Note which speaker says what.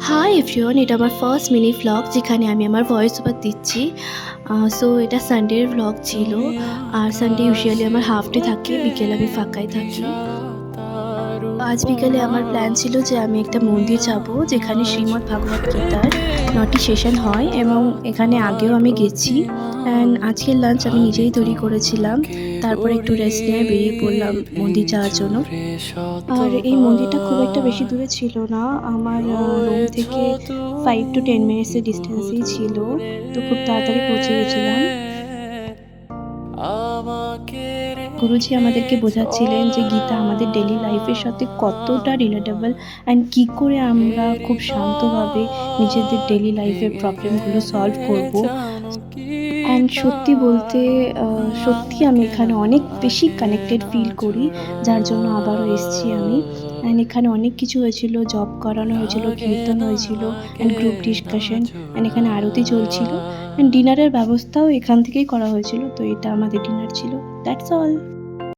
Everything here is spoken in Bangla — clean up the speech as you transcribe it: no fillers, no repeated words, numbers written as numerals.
Speaker 1: হাই এভরিওয়ান, এটা আমার ফার্স্ট মিনি ভ্লগ যেখানে আমি আমার ভয়েস ওভার দিচ্ছি। সো এটা সানডের ভ্লগ ছিল। আর সানডে ইউজুয়ালি আমার হাফ ডে থাকে, বিকেলে আমি ফাঁকাই থাকি। আজ বিকেলে আমার প্ল্যান ছিল যে আমি একটা মন্দির যাব যেখানে শ্রীমদ্ ভাগবত গীতার 9টি সেশন হয় এবং এখানে আগেও আমি গেছি। অ্যান্ড আজকের লাঞ্চ আমি নিজেই তৈরি করেছিলাম। তারপর একটু রেস্ট নিয়ে বেরিয়ে পড়লাম মন্দির যাওয়ার জন্য। আর এই মন্দিরটা খুব একটা বেশি দূরে ছিল না, আমার রুম থেকে 5 to 10 মিনিটসের ডিস্টেন্সেই ছিল। তো খুব তাড়াতাড়ি পৌঁছে গেছিলাম। গুরুজি আমাদেরকে বোঝাচ্ছিলেন যে গীতা আমাদের ডেলি লাইফের সাথে কতটা রিলেটেবল অ্যান্ড কী করে আমরা খুব শান্তভাবে নিজেদের ডেলি লাইফের প্রবলেমগুলো সলভ করব। অ্যান্ড সত্যি বলতে সত্যি আমি এখানে অনেক বেশি কানেক্টেড ফিল করি, যার জন্য আবারও এসেছি আমি। অ্যান্ড এখানে অনেক কিছু হয়েছিল, জব করানো হয়েছিল, কীর্তন হয়েছিল অ্যান্ড গ্রুপ ডিসকাশন, অ্যান্ড এখানে আরতি চলছিল অ্যান্ড ডিনারের ব্যবস্থাও এখান থেকেই করা হয়েছিল। তো এটা আমাদের ডিনার ছিল। That's all.